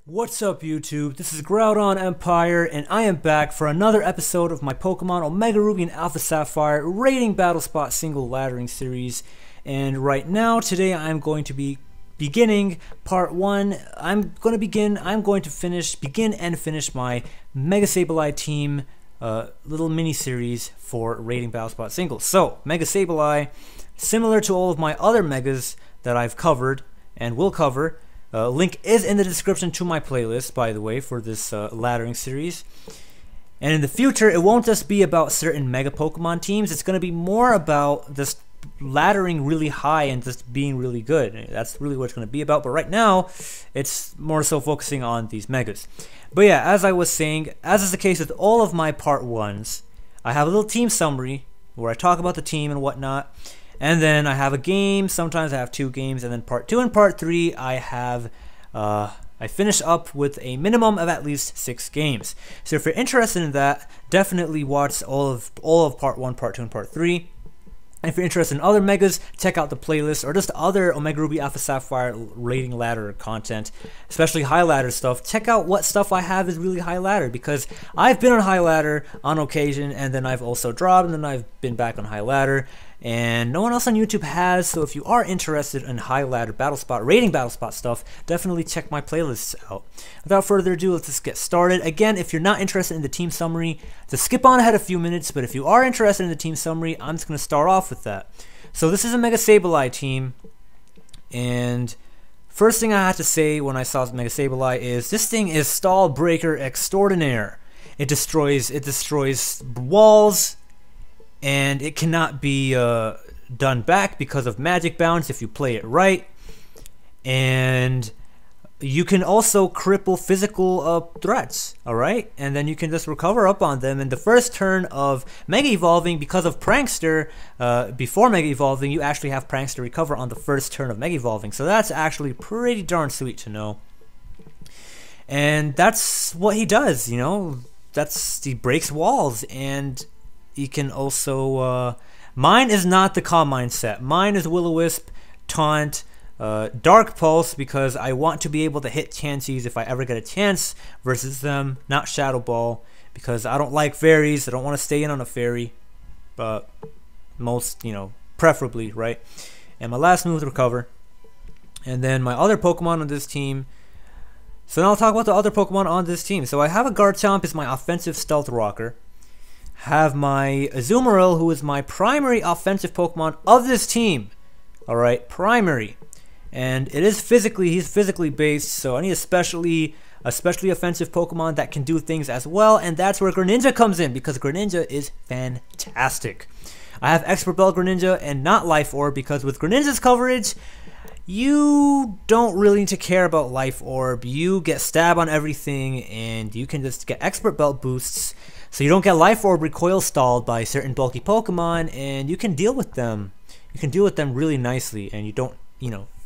What's up YouTube, this is GroudonEmpire and I am back for another episode of my Pokemon Omega Ruby and Alpha Sapphire rating battle spot single laddering series. And right now, today I'm going to be beginning part 1. I'm going to begin and finish my Mega Sableye team little mini series for rating battle spot singles. So, Mega Sableye, similar to all of my other Megas that I've covered and will cover, link is in the description to my playlist, by the way, for this laddering series. And in the future, it won't just be about certain Mega Pokemon teams. It's going to be more about just laddering really high and just being really good. That's really what it's going to be about. But right now, it's more so focusing on these Megas. But yeah, as I was saying, as is the case with all of my part 1s, I have a little team summary where I talk about the team and whatnot. And then I have a game, sometimes I have 2 games, and then part 2 and part 3 I have, I finish up with a minimum of at least 6 games. So if you're interested in that, definitely watch all of part 1, part 2, and part 3. And if you're interested in other Megas, check out the playlist, or just other Omega Ruby Alpha Sapphire rating ladder content, especially high ladder stuff. Check out what stuff I have is really high ladder, because I've been on high ladder on occasion, and then I've also dropped, and then I've been back on high ladder. And no one else on YouTube has, so if you are interested in high ladder battle spot, rating battle spot stuff, definitely check my playlists out. Without further ado, let's just get started. Again, if you're not interested in the team summary, just skip on ahead a few minutes, but if you are interested in the team summary, I'm just going to start off with that. So this is a Mega Sableye team, and first thing I had to say when I saw Mega Sableye is this thing is stall breaker extraordinaire. It destroys walls, and it cannot be done back because of magic bounce if you play it right. And you can also cripple physical threats, alright? And then you can just recover up on them. And the first turn of Mega Evolving, because of Prankster, before Mega Evolving, you actually have Prankster recover on the first turn of Mega Evolving. So that's actually pretty darn sweet to know. And that's what he does, you know? He breaks walls, and he can also, mine is not the Calm Mind set. Mine is Will-O-Wisp, Taunt, Dark Pulse, because I want to be able to hit Chanseys if I ever get a chance versus them, not Shadow Ball, because I don't like fairies. I don't want to stay in on a fairy, but preferably, right? And my last move is Recover. And then my other Pokemon on this team. So now I'll talk about the other Pokemon on this team. So I have a Garchomp is my offensive Stealth Rocker. Have my Azumarill, who is my primary offensive Pokemon of this team. Alright, primary. And he's physically based, so I need especially offensive Pokemon that can do things as well, and that's where Greninja comes in, because Greninja is fantastic. I have Expert Belt Greninja and not Life Orb, because with Greninja's coverage, you don't really need to care about Life Orb. You get stab on everything, and you can just get Expert Belt boosts, so you don't get Life Orb recoil stalled by certain bulky Pokemon, and you can deal with them. You can deal with them really nicely, and you don't,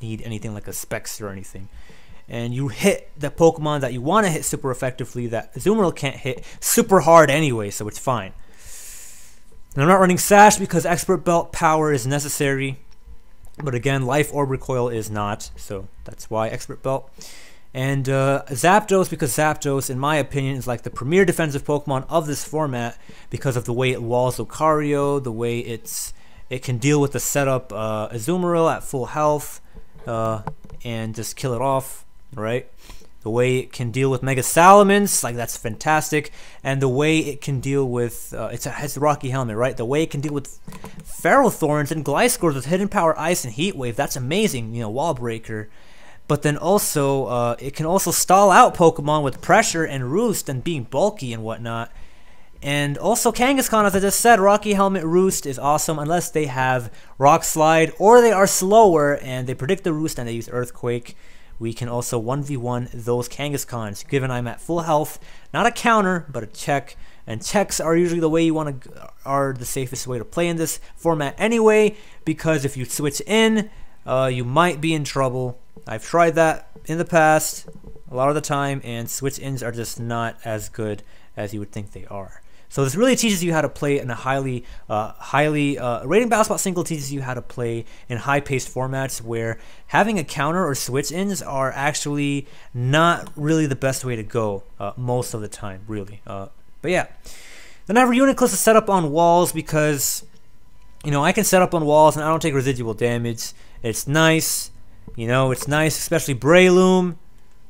need anything like a Specs or anything. And you hit the Pokemon that you want to hit super effectively that Azumarill can't hit super hard anyway, so it's fine. And I'm not running Sash because Expert Belt power is necessary, but again, Life Orb recoil is not, so that's why Expert Belt. And Zapdos, because Zapdos, in my opinion, is like the premier defensive Pokemon of this format because of the way it walls Lucario, the way it can deal with the setup Azumarill at full health and just kill it off, right? The way it can deal with Mega Salamence, like that's fantastic. And the way it can deal with, it has the Rocky Helmet, right? The way it can deal with Ferrothorns and Gliscors with Hidden Power Ice and Heat Wave, that's amazing, Wall Breaker. But then also, it can also stall out Pokemon with Pressure and Roost and being bulky and whatnot. And also Kangaskhan, as I just said, Rocky Helmet Roost is awesome unless they have Rock Slide or they are slower and they predict the Roost and they use Earthquake. We can also 1v1 those Kangaskhan's, given I'm at full health. Not a counter, but a check. And checks are usually the way you want to, are the safest way to play in this format anyway, because if you switch in, you might be in trouble. I've tried that in the past a lot of the time, and switch ins are just not as good as you would think they are. So this really teaches you how to play in a highly rating battle spot single teaches you how to play in high-paced formats where having a counter or switch-ins are actually not really the best way to go most of the time, really. But yeah. Then I have Reuniclus to set up on walls because, you know, I can set up on walls and I don't take residual damage. It's nice. You know, it's nice, especially Breloom.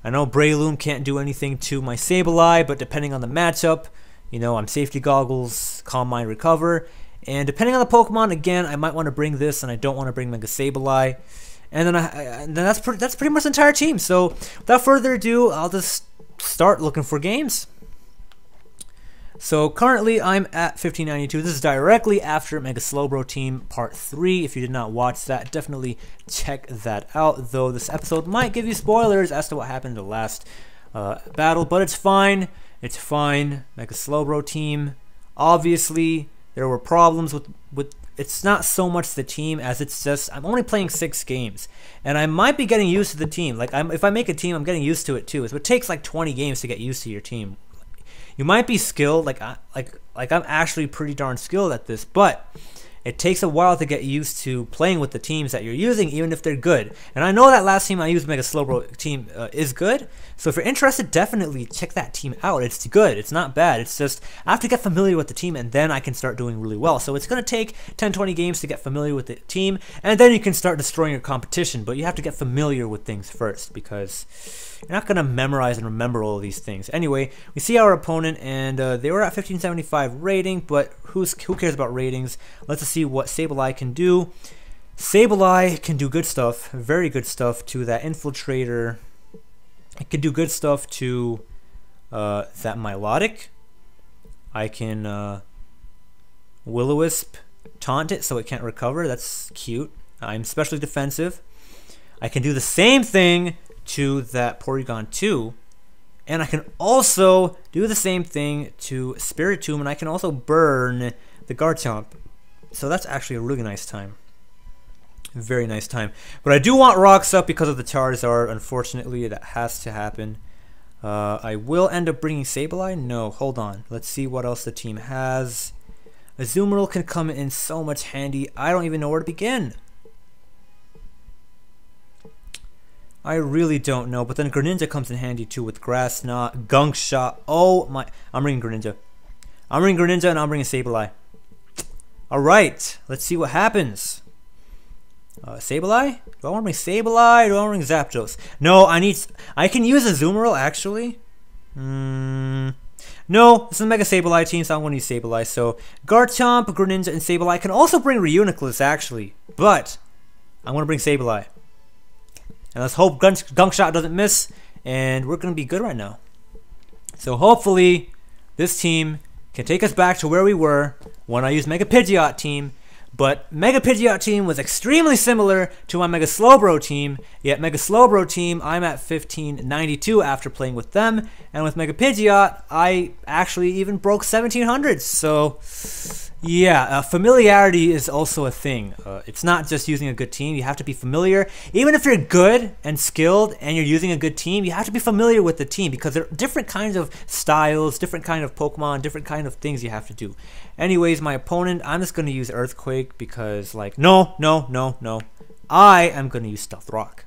I know Breloom can't do anything to my Sableye, but depending on the matchup, you know, I'm Safety Goggles, Calm Mind, Recover. And depending on the Pokemon, again, I might want to bring this, and I don't want to bring Mega Sableye. And then that's pretty much the entire team. So without further ado, I'll just start looking for games. So currently, I'm at 1592. This is directly after Mega Slowbro Team Part 3. If you did not watch that, definitely check that out. Though this episode might give you spoilers as to what happened in the last battle, but it's fine. It's fine. Mega Slowbro Team. Obviously, there were problems with. It's not so much the team as it's just I'm only playing 6 games, and I might be getting used to the team. Like if I make a team, I'm getting used to it too. So it takes like 20 games to get used to your team. You might be skilled, like I'm actually pretty darn skilled at this, but it takes a while to get used to playing with the teams that you're using, even if they're good. And I know that last team I used, Mega Slowbro team, is good. So if you're interested, definitely check that team out. It's good. It's not bad. It's just I have to get familiar with the team, and then I can start doing really well. So it's going to take 10-20 games to get familiar with the team, and then you can start destroying your competition. But you have to get familiar with things first, because you're not going to memorize and remember all of these things. Anyway, we see our opponent, and they were at 1575 rating, but who cares about ratings? Let's see what Sableye can do. Sableye can do good stuff, very good stuff to that Infiltrator. It can do good stuff to that Milotic. I can Will-O-Wisp taunt it so it can't recover. That's cute. I'm especially defensive. I can do the same thing to that Porygon 2. And I can also do the same thing to Spiritomb, and I can also burn the Garchomp. So that's actually a really nice time. Very nice time. But I do want Rocks up because of the Charizard. Unfortunately, that has to happen. I will end up bringing Sableye. No, hold on. Let's see what else the team has. Azumarill can come in so much handy. I don't even know where to begin. I really don't know. But then Greninja comes in handy too with Grass Knot, Gunk Shot. Oh my. I'm bringing Greninja. I'm bringing Greninja and I'm bringing Sableye. Alright. Let's see what happens. Sableye? Do I want to bring Sableye or do I want to bring Zapdos? No, I can use Azumarill actually. No, this is a Mega Sableye team, so I want to use Sableye. So Garchomp, Greninja, and Sableye. I can also bring Reuniclus actually, but I'm going to bring Sableye. And let's hope Gunk Shot doesn't miss, and we're going to be good right now. So hopefully this team can take us back to where we were when I used Mega Pidgeot team. But Mega Pidgeot team was extremely similar to my Mega Slowbro team, yet Mega Slowbro team, I'm at 1592 after playing with them, and with Mega Pidgeot, I actually even broke 1700. So, yeah, familiarity is also a thing. It's not just using a good team, you have to be familiar. Even if you're good and skilled and you're using a good team, you have to be familiar with the team because there are different kinds of styles, different kind of Pokemon, different kind of things you have to do. Anyways, my opponent, I'm just going to use Earthquake because, like, no. I am going to use Stuffed Rock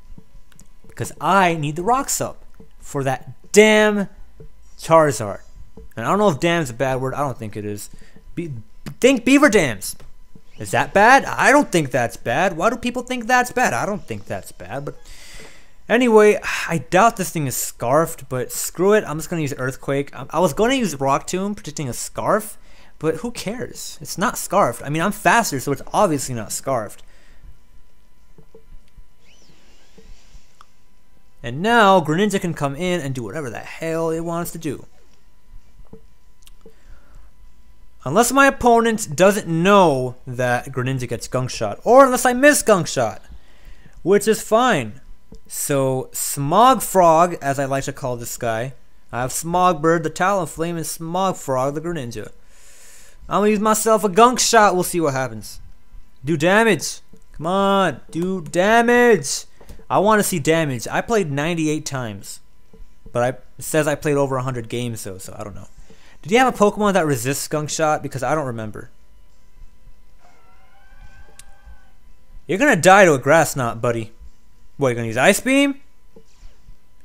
because I need the rocks up for that damn Charizard. And I don't know if damn is a bad word. I don't think it is. Think Beaver Dams. Is that bad? I don't think that's bad. Why do people think that's bad? I don't think that's bad. But anyway, I doubt this thing is Scarfed, but screw it. I'm just going to use Earthquake. I was going to use Rock Tomb, predicting a Scarf. But who cares? It's not Scarfed. I mean, I'm faster, so it's obviously not Scarfed. And now, Greninja can come in and do whatever the hell it wants to do. Unless my opponent doesn't know that Greninja gets Gunk Shot. Or unless I miss Gunk Shot. Which is fine. So, Smog Frog, as I like to call this guy. I have Smogbird, the Talonflame, and Smog Frog, the Greninja. I'm going to use myself a Gunk Shot. We'll see what happens. Do damage. Come on. Do damage. I want to see damage. I played 98 times. But it says I played over 100 games, though, so I don't know. Did he have a Pokemon that resists Skunk Shot? Because I don't remember. You're gonna die to a Grass Knot, buddy. What, you're gonna use Ice Beam?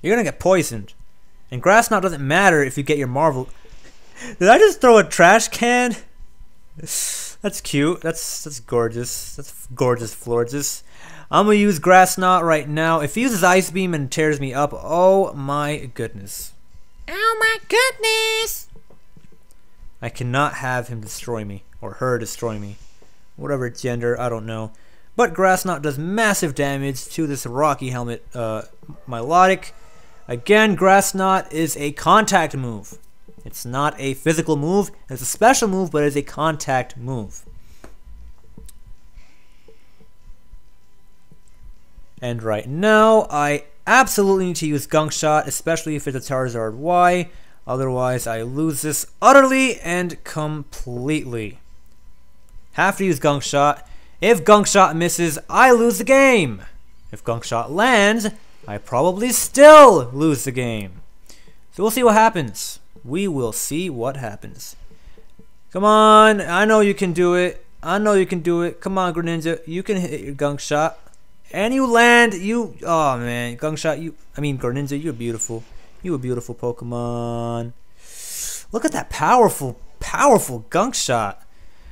You're gonna get poisoned. And Grass Knot doesn't matter if you get your Marvel. Did I just throw a trash can? That's cute. That's gorgeous. That's gorgeous, Florges. I'm gonna use Grass Knot right now. If he uses Ice Beam and tears me up, oh my goodness. Oh my goodness! I cannot have him destroy me, or her destroy me. Whatever gender, I don't know. But Grass Knot does massive damage to this Rocky Helmet Milotic. Again, Grass Knot is a contact move. It's not a physical move. It's a special move, but it's a contact move. And right now, I absolutely need to use Gunk Shot, especially if it's a Charizard Y. Otherwise, I lose this utterly and completely. Have to use Gunk Shot. If Gunk Shot misses, I lose the game. If Gunk Shot lands, I probably still lose the game. So we'll see what happens. We will see what happens. Come on, I know you can do it. I know you can do it. Come on, Greninja, you can hit your Gunk Shot. And you land, oh man, Gunk Shot, Greninja, you're beautiful. You a beautiful Pokemon. Look at that powerful Gunk Shot.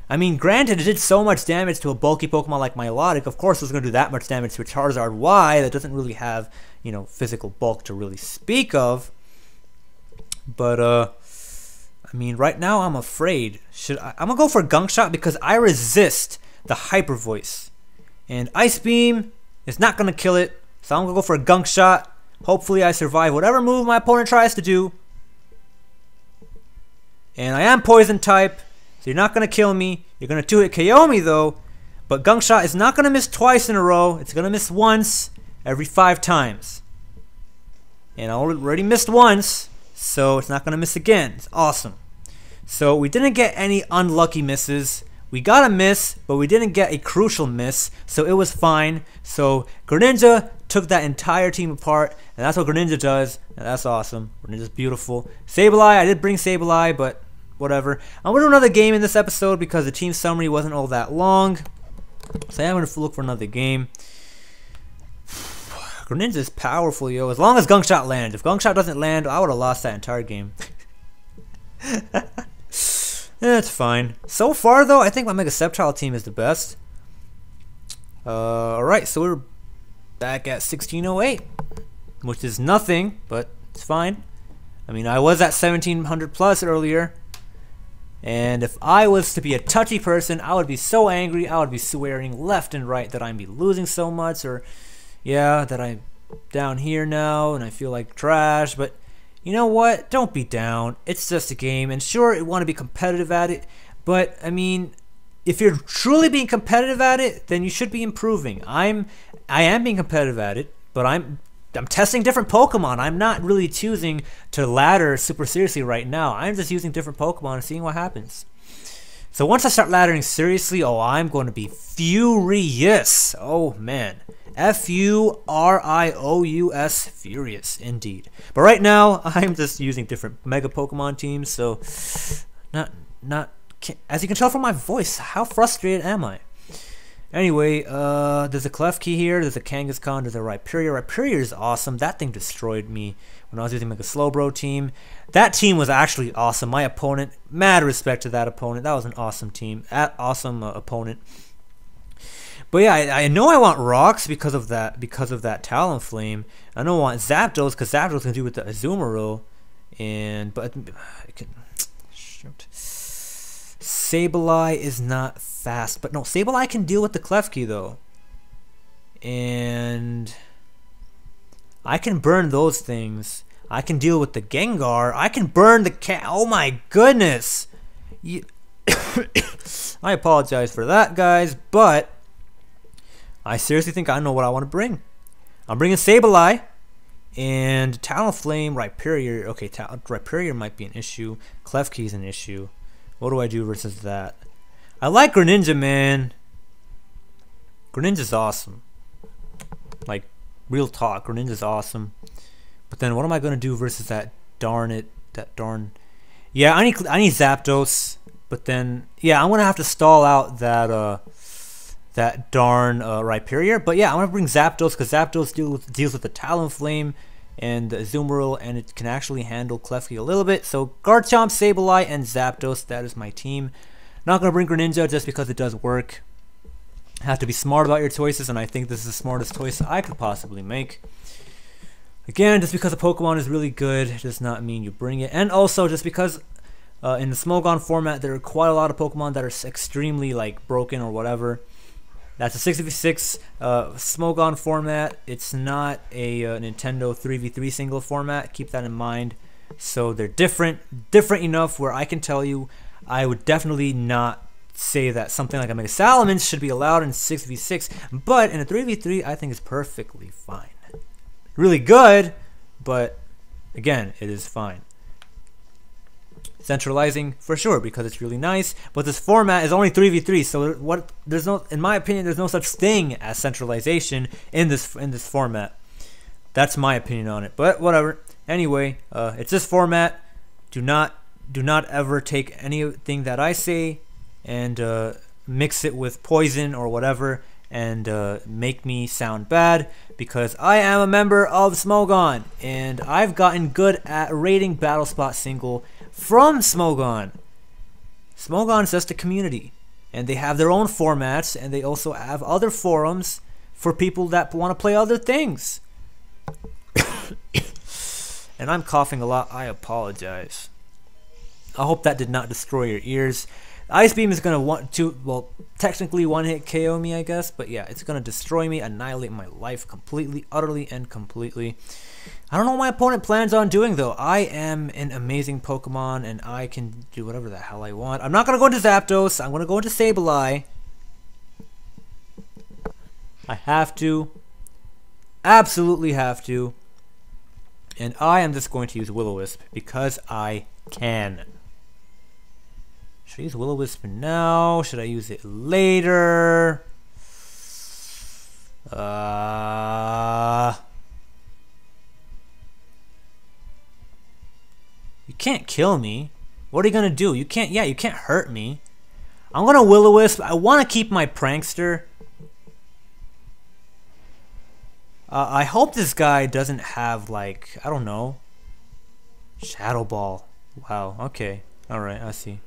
I mean, granted, it did so much damage to a bulky Pokemon like Milotic. Of course, it was going to do that much damage to a Charizard Y that doesn't really have, physical bulk to really speak of. But, I mean, right now I'm afraid. I'm going to go for Gunk Shot because I resist the Hyper Voice. And Ice Beam is not going to kill it. So I'm going to go for a Gunk Shot. Hopefully I survive whatever move my opponent tries to do. And I am Poison type. So you're not going to kill me. You're going to 2-hit KO me though. But Gunk Shot is not going to miss twice in a row. It's going to miss once every 5 times. And I already missed once. So it's not going to miss again. It's awesome. So we didn't get any unlucky misses. We got a miss, but we didn't get a crucial miss. So it was fine. So Greninja took that entire team apart. And that's what Greninja does. And that's awesome. Greninja's beautiful. Sableye, I did bring Sableye, but whatever. I'm going to do another game in this episode because the team summary wasn't all that long. So I'm going to look for another game. Greninja's powerful, yo. As long as Gunk Shot lands. If Gunk Shot doesn't land, I would have lost that entire game. It's fine. So far, though, I think my Mega Sceptile team is the best. Alright, so we're back at 1608. Which is nothing, but it's fine. I mean, I was at 1700 plus earlier. And if I was to be a touchy person, I would be so angry. I would be swearing left and right that I'd be losing so much. Or, yeah, that I'm down here now and I feel like trash. But you know what? Don't be down. It's just a game. And sure, you want to be competitive at it. But, I mean, if you're truly being competitive at it, then you should be improving. I am being competitive at it, but I'm testing different Pokemon. I'm not really choosing to ladder super seriously right now. I'm just using different Pokemon and seeing what happens. So once I start laddering seriously, oh, I'm going to be furious. Oh, man. F-U-R-I-O-U-S, furious indeed. But right now, I'm just using different Mega Pokemon teams, so as you can tell from my voice, how frustrated am I? Anyway, there's a Klefki here, there's a Kangaskhan, there's a Rhyperior. Rhyperior is awesome. That thing destroyed me when I was using Mega Slowbro team. That team was actually awesome. My opponent, mad respect to that opponent. That was an awesome team, awesome opponent. But yeah, I know I want Rocks because of that Talonflame. I know I want Zapdos because Zapdos can do with the Azumarill, but shoot. Sableye is not fast, but no, Sableye can deal with the Klefki though, and I can burn those things. I can deal with the Gengar. I can burn the cat. Oh my goodness! I apologize for that, guys, but I seriously think I know what I want to bring. I'm bringing Sableye and Talonflame, Rhyperior. Okay, Rhyperior might be an issue. Klefki is an issue. What do I do versus that? I like Greninja, man. Greninja's awesome. Like, real talk, Greninja's awesome. But then what am I going to do versus that darn Yeah, I need Zapdos, but then yeah, I'm gonna have to stall out that that darn Rhyperior. But yeah, I'm gonna bring Zapdos because Zapdos deals with the Talonflame and Azumarill, and it can actually handle Klefki a little bit. So Garchomp, Sableye, and Zapdos, that is my team. Not gonna bring Greninja just because it does work. Have to be smart about your choices, and I think this is the smartest choice I could possibly make. Again, just because a Pokemon is really good does not mean you bring it. And also, just because in the Smogon format, there are quite a lot of Pokemon that are extremely like broken or whatever. That's a 6v6 Smogon format. It's not a Nintendo 3v3 single format. Keep that in mind. So they're different enough where I can tell you I would definitely not say that something like a Mega Salamence should be allowed in 6v6, but in a 3v3 I think it's perfectly fine. Really good, but again, it is fine. Centralizing for sure because it's really nice, but this format is only 3v3, so there's no, in my opinion, there's no such thing as centralization in this format. That's my opinion on it, but whatever. Anyway, it's this format. Do not ever take anything that I say and mix it with poison or whatever and make me sound bad, because I am a member of Smogon and I've gotten good at rating Battle Spot Single from Smogon. Smogon is just a community, and they have their own formats, and they also have other forums for people that want to play other things. And I'm coughing a lot. I apologize. I hope that did not destroy your ears. Ice Beam is going to well, technically one-hit KO me, I guess, but yeah, it's going to destroy me, annihilate my life completely, utterly, and completely. I don't know what my opponent plans on doing, though. I am an amazing Pokemon, and I can do whatever the hell I want. I'm not going to go into Zapdos. I'm going to go into Sableye. I have to. Absolutely have to. And I am just going to use Will-O-Wisp because I can. Should I use Will-O-Wisp now? Should I use it later? You can't kill me. What are you gonna do? You can't hurt me. I'm gonna Will-O-Wisp. I want to keep my Prankster. I hope this guy doesn't have, like, I don't know, Shadow Ball. Wow, okay. Alright, I see.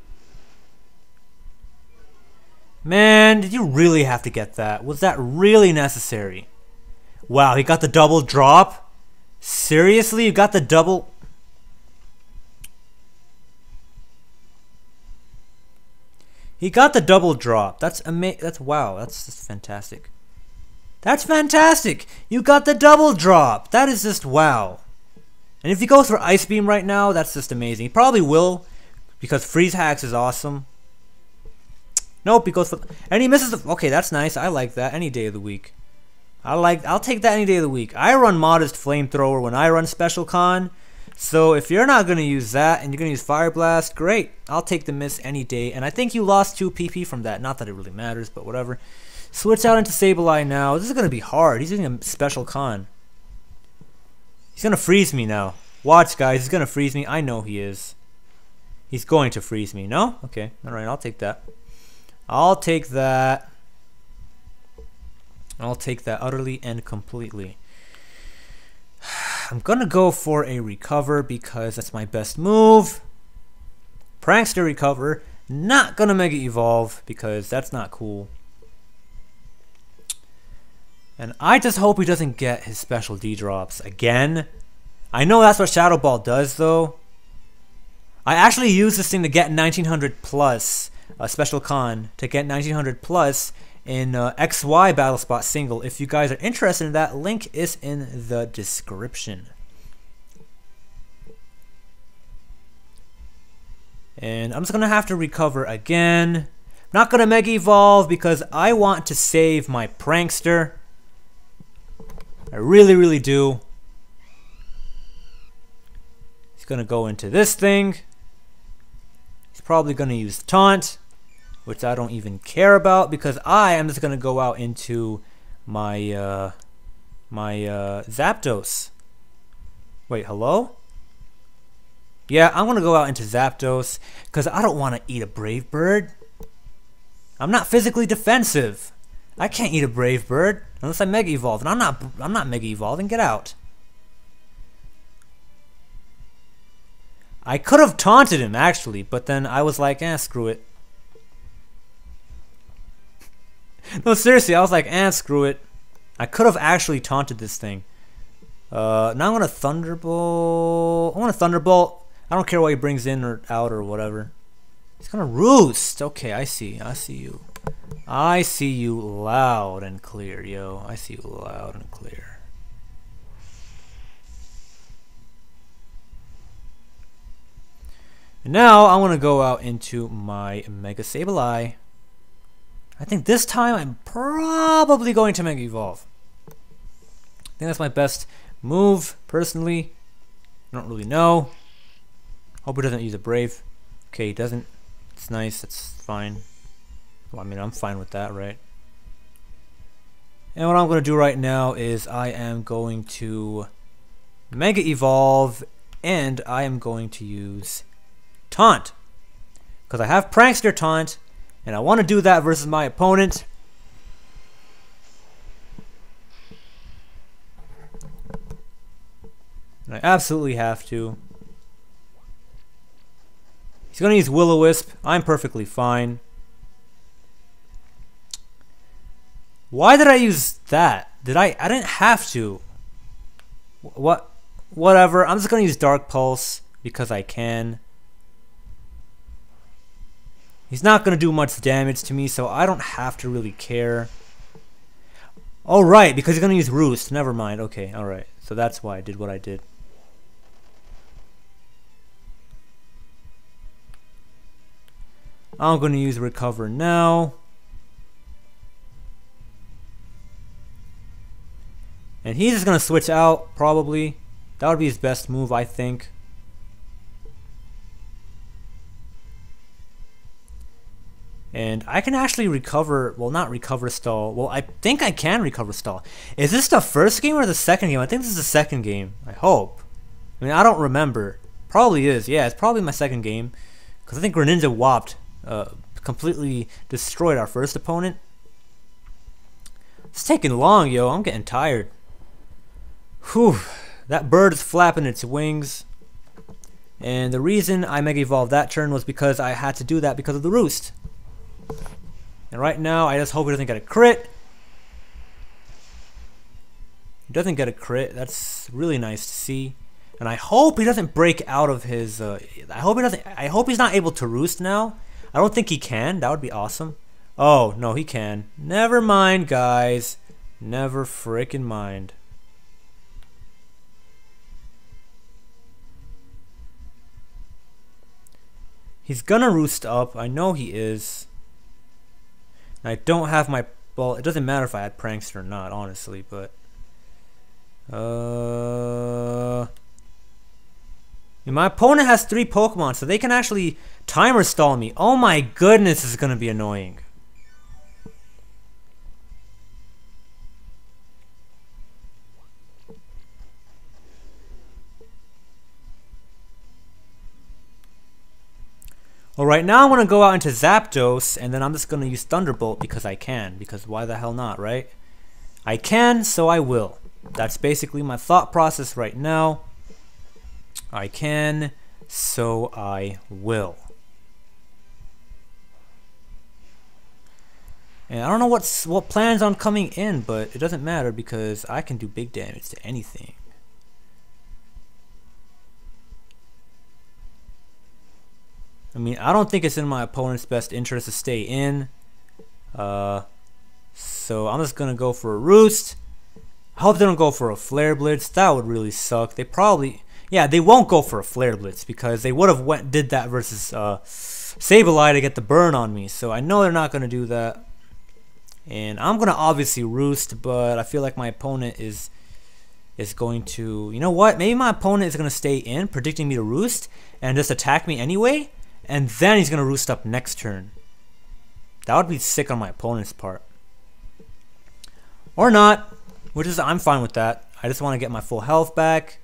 Man, did you really have to get that? Was that really necessary? Wow, he got the double drop? Seriously? You got the double... He got the double drop. That's amazing. That's wow. That's just fantastic. That's fantastic. You got the double drop. That is just wow. And if he goes for Ice Beam right now, that's just amazing. He probably will, because Freeze Hacks is awesome. Nope, he goes for, and he misses the, okay, that's nice. I like that any day of the week. I'll take that any day of the week. I run Modest Flamethrower when I run Special Con. So if you're not going to use that and you're going to use Fire Blast, great. I'll take the miss any day. And I think you lost 2 PP from that. Not that it really matters, but whatever. Switch out into Sableye now. This is going to be hard. He's using a Special Con. He's going to freeze me now. Watch, guys. He's going to freeze me. I know he is. He's going to freeze me. No? Okay. Alright, I'll take that. I'll take that. I'll take that utterly and completely. I'm gonna go for a recover because that's my best move. Prankster recover. Not gonna Mega Evolve because that's not cool. And I just hope he doesn't get his special D drops again. I know that's what Shadow Ball does though. I actually used this thing to get 1900 plus. Special Con to get 1900 plus in XY Battle Spot Single. If you guys are interested in that, link is in the description. And I'm just gonna have to recover again. Not gonna Mega Evolve because I want to save my Prankster. I really, really do. He's gonna go into this thing. He's probably gonna use Taunt, which I don't even care about because I am just gonna go out into my my Zapdos. Wait, hello? Yeah, I'm going to go out into Zapdos because I don't want to eat a Brave Bird. I'm not physically defensive. I can't eat a Brave Bird unless I Mega Evolve, and I'm not Mega Evolving. Get out. I could have taunted him actually, but then I was like, screw it. No, seriously, I was like, screw it. I could have actually taunted this thing. Now I'm gonna Thunderbolt. I want to Thunderbolt. I don't care what he brings in or out or whatever. He's gonna Roost. Okay, I see. I see you. I see you loud and clear, yo. I see you loud and clear. And now I want to go out into my Mega Sableye. I think this time I'm probably going to Mega Evolve. I think that's my best move, personally. I don't really know. Hope he doesn't use a Brave. Okay, he doesn't. It's nice. That's fine. Well, I mean, I'm fine with that, right? And what I'm going to do right now is I am going to Mega Evolve, and I am going to use Taunt. Because I have Prankster Taunt, and I want to do that versus my opponent. And I absolutely have to. He's going to use Will-O-Wisp. I'm perfectly fine. Why did I use that? I didn't have to. Whatever. I'm just going to use Dark Pulse because I can. He's not going to do much damage to me, so I don't have to really care. Oh, right, because he's going to use Roost. Never mind. Okay, alright. So that's why I did what I did. I'm going to use Recover now. And he's just going to switch out, probably. That would be his best move, I think. And I can actually recover, well, not recover stall. Well, I think I can recover stall. Is this the first game or the second game? I think this is the second game. I hope. I mean, I don't remember. Probably is. Yeah, it's probably my second game. Because I think Greninja Whopped completely destroyed our first opponent. It's taking long, yo. I'm getting tired. Whew. That bird is flapping its wings. And the reason I Mega Evolved that turn was because I had to do that because of the Roost. And right now, I just hope he doesn't get a crit. He doesn't get a crit. That's really nice to see. And I hope he doesn't break out of his. I hope he's not able to Roost now. I don't think he can. That would be awesome. Oh no, he can. Never mind, guys. Never frickin' mind. He's gonna Roost up. I know he is. I don't have my, well, it doesn't matter if I had Prankster or not, honestly, but my opponent has 3 Pokemon, so they can actually timer stall me. Oh my goodness, this is gonna be annoying. Well, right now I'm going to go out into Zapdos, and then I'm just going to use Thunderbolt because I can. Because why the hell not, right? I can, so I will. That's basically my thought process right now. I can, so I will. And I don't know what plans on coming in, but it doesn't matter because I can do big damage to anything. I mean, I don't think it's in my opponent's best interest to stay in. So I'm just going to go for a Roost. I hope they don't go for a Flare Blitz. That would really suck. They probably, yeah, they won't go for a Flare Blitz because they would have did that versus Sableye to get the burn on me. So I know they're not going to do that. And I'm going to obviously Roost, but I feel like my opponent is going to, you know what? Maybe my opponent is going to stay in, predicting me to Roost, and just attack me anyway. And then he's going to Roost up next turn. That would be sick on my opponent's part. Or not. Which is, I'm fine with that. I just want to get my full health back.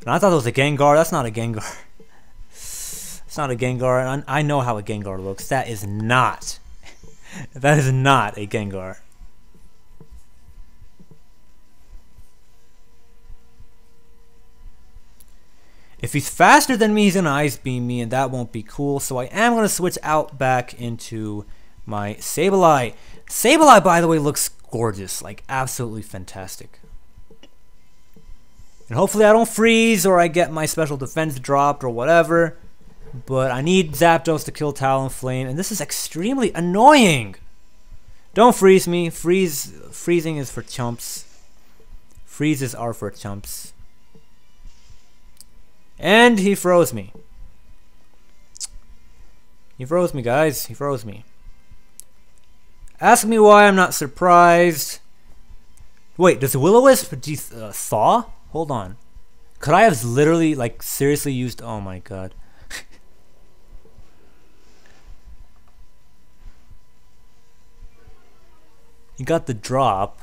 And I thought it was a Gengar. That's not a Gengar. It's not a Gengar. And I know how a Gengar looks. That is not. That is not a Gengar. If he's faster than me, he's going to Ice Beam me, and that won't be cool. So I am going to switch out back into my Sableye. Sableye, by the way, looks gorgeous. Like, absolutely fantastic. And hopefully I don't freeze or I get my special defense dropped or whatever. But I need Zapdos to kill Talonflame, and this is extremely annoying. Don't freeze me. Freezing is for chumps. Freezes are for chumps. And he froze me. He froze me, guys. He froze me. Ask me why I'm not surprised. Wait, does Will-O-Wisp thaw? Hold on. Could I have literally, like, seriously used... Oh my god. He got the drop.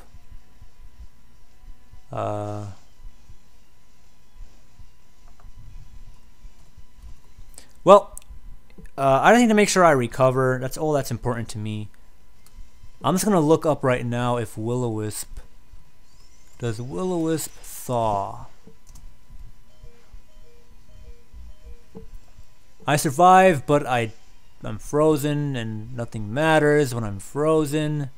Well, I need to make sure I recover. That's all that's important to me. I'm just gonna look up right now if Will-O-Wisp does Will-O-Wisp thaw. I survive, but I'm frozen, and nothing matters when I'm frozen.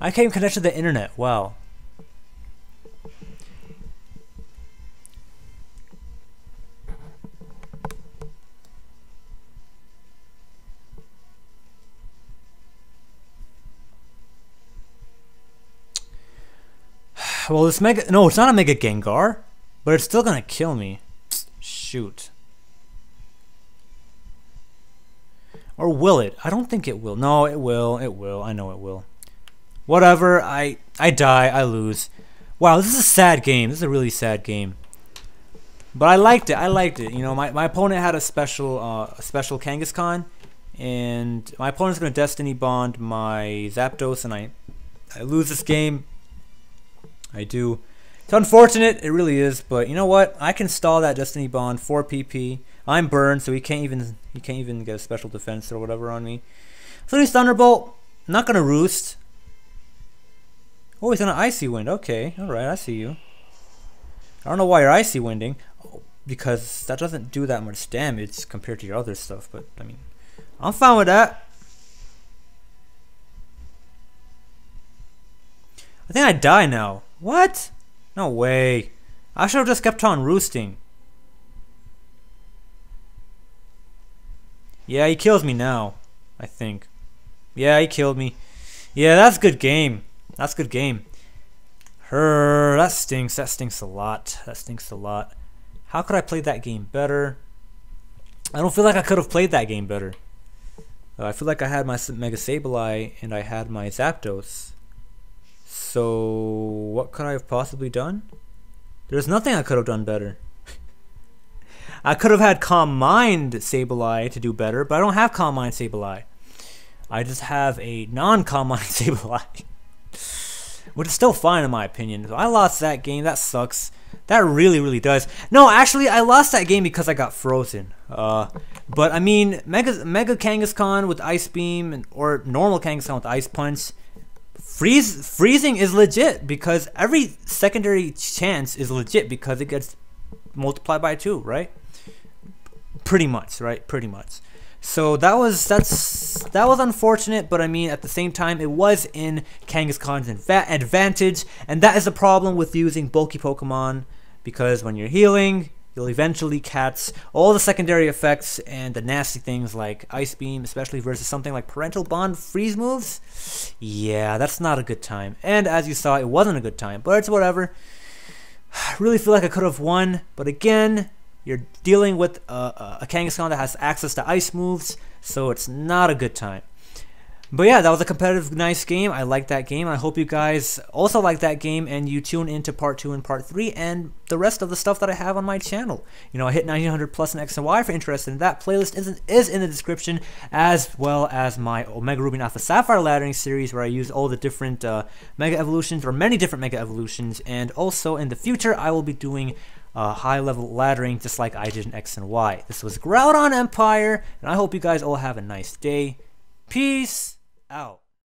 I can't connect to the internet. Wow. Well, this Mega... No, it's not a Mega Gengar. But it's still gonna kill me. Shoot. Or will it? I don't think it will. No, it will. It will. I know it will. Whatever, I die, I lose. Wow, this is a sad game. This is a really sad game. But I liked it. I liked it. You know, my opponent had a special Kangaskhan, and my opponent's gonna Destiny Bond my Zapdos, and I lose this game. I do. It's unfortunate, it really is. But you know what? I can stall that Destiny Bond 4 PP. I'm burned, so he can't even get a special defense or whatever on me. So he's Thunderbolt. I'm not gonna roost. Oh, he's on an Icy Wind. Okay, alright, I see you. I don't know why you're Icy Winding. Oh, because that doesn't do that much damage compared to your other stuff. But, I mean, I'm fine with that. I think I die now. What? No way. I should have just kept on roosting. Yeah, he kills me now. I think. Yeah, he killed me. Yeah, that's a good game. That's a good game. That stinks. That stinks a lot. That stinks a lot. How could I play that game better? I don't feel like I could have played that game better. I feel like I had my Mega Sableye and I had my Zapdos. So, what could I have possibly done? There's nothing I could have done better. I could have had Calm Mind Sableye to do better, but I don't have Calm Mind Sableye. I just have a non-Calm Mind Sableye. Which is still fine in my opinion. So I lost that game. That sucks. That really, really does. No, actually, I lost that game because I got frozen. But I mean, Mega Kangaskhan with Ice Beam or normal Kangaskhan with Ice Punch. Freezing is legit because every secondary chance is legit because it gets multiplied by 2, right? Pretty much, right? Pretty much. So that was unfortunate, but I mean at the same time it was in Kangaskhan's advantage, and that is the problem with using bulky Pokemon, because when you're healing, you'll eventually catch all the secondary effects and the nasty things like Ice Beam, especially versus something like Parental Bond freeze moves. Yeah, that's not a good time. And as you saw, it wasn't a good time, but it's whatever. I really feel like I could have won, but again, you're dealing with a Kangaskhan that has access to ice moves, so it's not a good time. But yeah, that was a competitive, nice game. I like that game. I hope you guys also like that game and you tune into part 2 and part 3 and the rest of the stuff that I have on my channel. You know, I hit 1900 plus in X and Y. If you're interested in that, playlist is in the description, as well as my Omega Ruby and Alpha Sapphire laddering series, where I use all the different Mega Evolutions, or many different Mega Evolutions. And also in the future, I will be doing high level laddering just like I did in X and Y. This was GroudonEmpire, and I hope you guys all have a nice day. Peace out.